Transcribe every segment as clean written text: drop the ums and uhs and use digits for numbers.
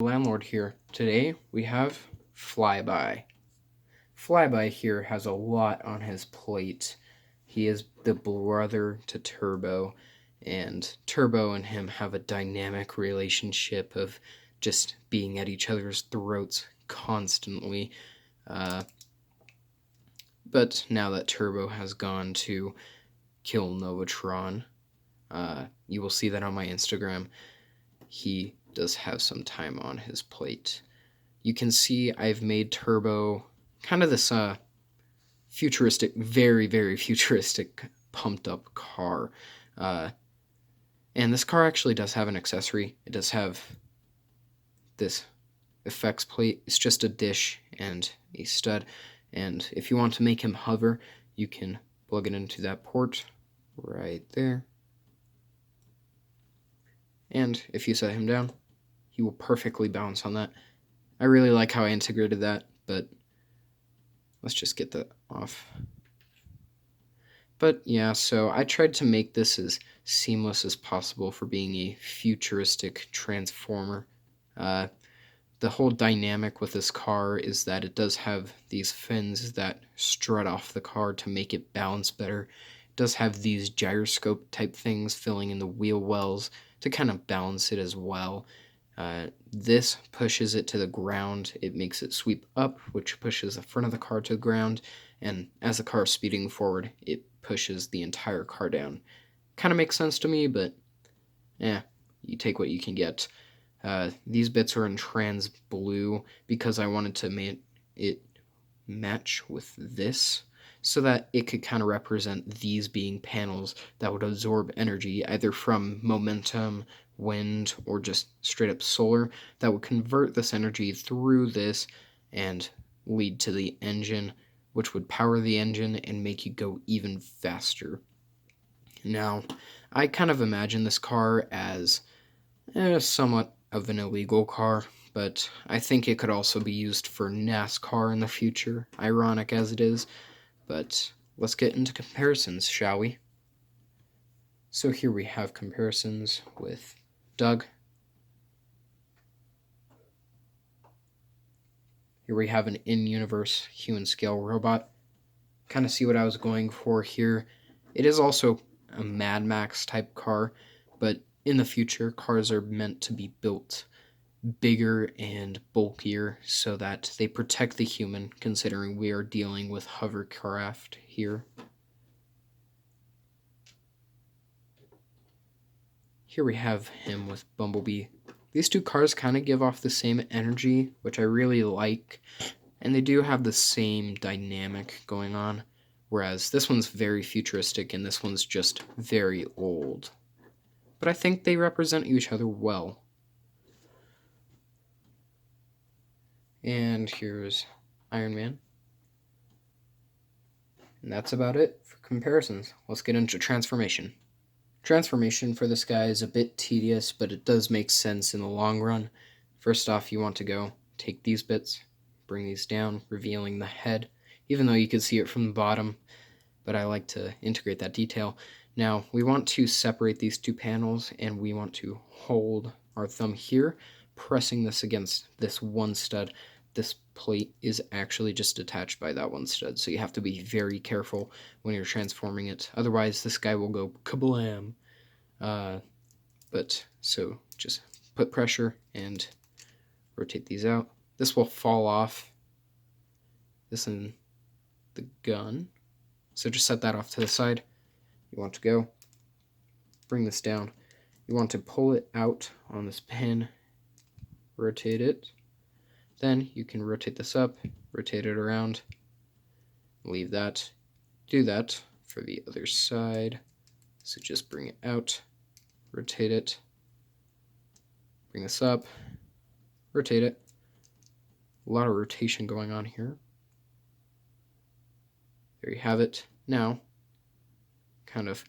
Landlord here. Today we have Flyby. Flyby here has a lot on his plate. He is the brother to Turbo, and Turbo and him have a dynamic relationship of just being at each other's throats constantly. But now that Turbo has gone to kill Novatron, you will see that on my Instagram. He does have some time on his plate. You can see I've made Turbo kind of this futuristic, very, very futuristic, pumped up car. And this car actually does have an accessory. It does have this effects plate. It's just a dish and a stud. And if you want to make him hover, you can plug it into that port right there. And if you set him down, he will perfectly bounce on that. I really like how I integrated that, but let's just get that off. But yeah, so I tried to make this as seamless as possible for being a futuristic transformer. The whole dynamic with this car is that it does have these fins that strut off the car to make it balance better. It does have these gyroscope type things filling in the wheel wells to kind of balance it as well. This pushes it to the ground. It makes it sweep up, which pushes the front of the car to the ground, and as the car is speeding forward, it pushes the entire car down. Kind of makes sense to me, but yeah, you take what you can get. These bits are in trans blue because I wanted to make it match with this so that it could kind of represent these being panels that would absorb energy either from momentum, wind, or just straight up solar that would convert this energy through this and lead to the engine, which would power the engine and make you go even faster. Now, I kind of imagine this car as somewhat of an illegal car, but I think it could also be used for NASCAR in the future, ironic as it is. But let's get into comparisons, shall we? So here we have comparisons with Doug. Here we have an in-universe human scale robot. Kind of see what I was going for here. It is also a Mad Max type car, but in the future, cars are meant to be built bigger and bulkier so that they protect the human, considering we are dealing with hovercraft here. Here we have him with Bumblebee. These two cars kind of give off the same energy, which I really like, and they do have the same dynamic going on, whereas this one's very futuristic and this one's just very old. But I think they represent each other well. And here's Iron Man. And that's about it for comparisons. Let's get into transformation. Transformation for this guy is a bit tedious, but it does make sense in the long run. First off, you want to go take these bits, bring these down, revealing the head, even though you could see it from the bottom, but I like to integrate that detail. Now, we want to separate these two panels, and we want to hold our thumb here, pressing this against this one stud. This plate is actually just attached by that one stud, so you have to be very careful when you're transforming it. Otherwise, this guy will go kablam. But so just put pressure and rotate these out. This will fall off. This and the gun. So just set that off to the side. You want to go, bring this down. You want to pull it out on this pin, rotate it. Then you can rotate this up, rotate it around, leave that. Do that for the other side. So just bring it out, rotate it, bring this up, rotate it. A lot of rotation going on here. There you have it. Now, kind of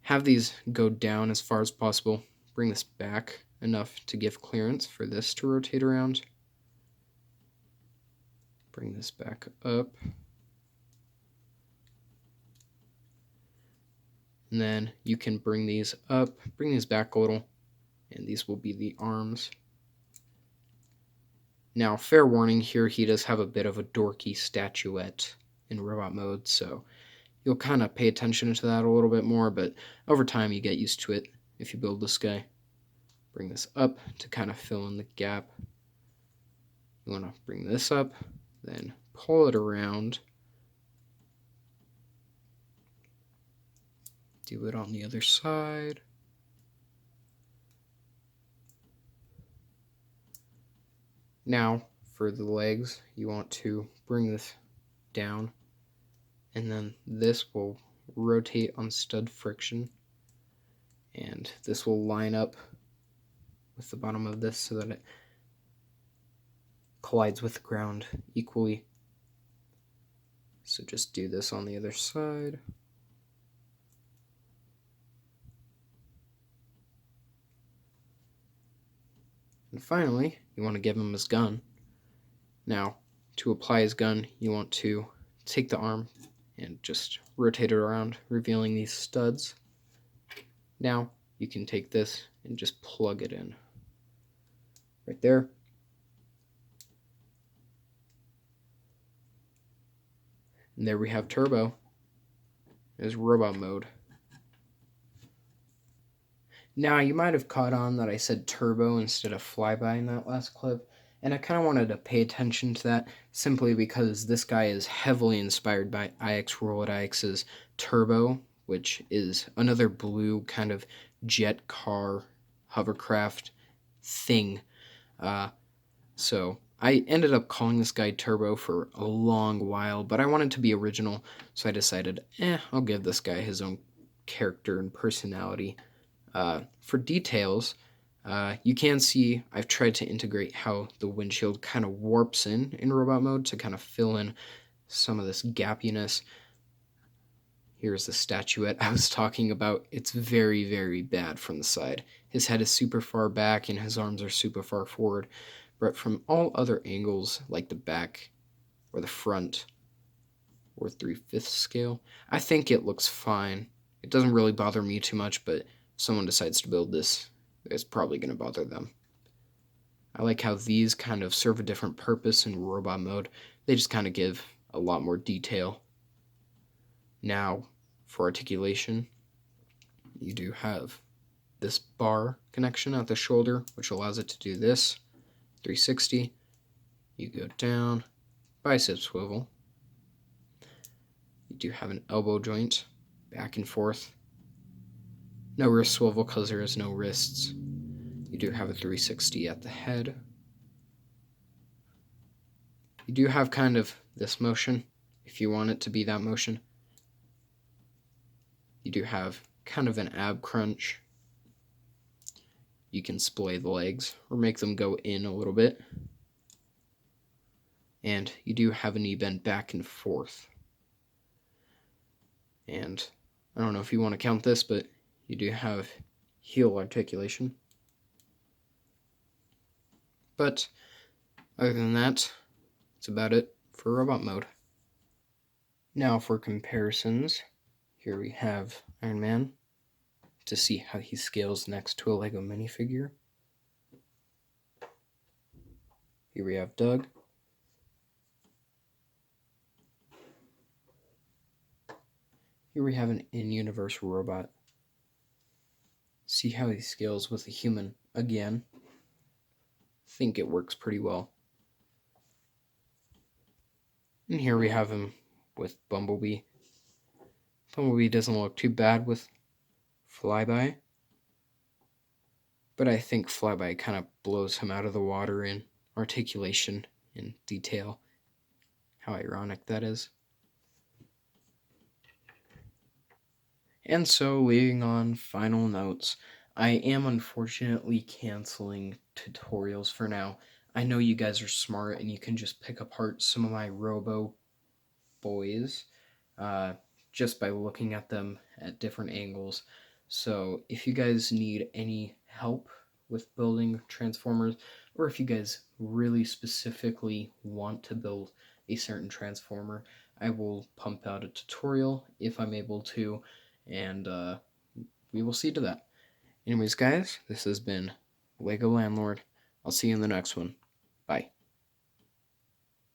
have these go down as far as possible. Bring this back enough to give clearance for this to rotate around. Bring this back up. And then you can bring these up, bring these back a little, and these will be the arms. Now, fair warning here, he does have a bit of a dorky statuette in robot mode, so you'll kind of pay attention to that a little bit more, but over time you get used to it if you build this guy. Bring this up to kind of fill in the gap. You want to bring this up, then pull it around. Do it on the other side. Now, for the legs, you want to bring this down, and then this will rotate on stud friction, and this will line up with the bottom of this so that it collides with the ground equally. So just do this on the other side. And finally, you want to give him his gun. Now, to apply his gun, you want to take the arm and just rotate it around, revealing these studs. Now, you can take this and just plug it in. Right there. And there we have Turbo. There's robot mode. Now, you might have caught on that I said turbo instead of flyby in that last clip, and I kind of wanted to pay attention to that simply because this guy is heavily inspired by IX Rolodix's Turbo, which is another blue kind of jet car hovercraft thing. So I ended up calling this guy Turbo for a long while, but I wanted to be original, so I decided, I'll give this guy his own character and personality. For details, you can see I've tried to integrate how the windshield kind of warps in robot mode to kind of fill in some of this gappiness. Here's the statuette I was talking about. It's very, very bad from the side. His head is super far back and his arms are super far forward. But from all other angles, like the back or the front or 3/5 scale, I think it looks fine. It doesn't really bother me too much, but if someone decides to build this, it's probably going to bother them. I like how these kind of serve a different purpose in robot mode. They just kind of give a lot more detail. Now, for articulation, you do have this bar connection at the shoulder, which allows it to do this. 360. You go down, bicep swivel. You do have an elbow joint, back and forth. No wrist swivel because there is no wrists. You do have a 360 at the head. You do have kind of this motion, if you want it to be that motion. You do have kind of an ab crunch. You can splay the legs or make them go in a little bit. And you do have a knee bend back and forth. And I don't know if you want to count this, but you do have heel articulation. But other than that, that's about it for robot mode. Now for comparisons, here we have Iron Man to see how he scales next to a Lego minifigure. Here we have Doug. Here we have an in-universe robot. See how he scales with a human again. Think it works pretty well. And here we have him with Bumblebee. Bumblebee doesn't look too bad with Flyby, but I think Flyby kind of blows him out of the water in articulation and detail. How ironic that is. And so, leading on final notes, I am unfortunately canceling tutorials for now. I know you guys are smart and you can just pick apart some of my Robo boys just by looking at them at different angles. So if you guys need any help with building Transformers, or if you guys really specifically want to build a certain Transformer, I will pump out a tutorial if I'm able to, and we will see to that. Anyways, guys, this has been Lego Landlord. I'll see you in the next one. Bye.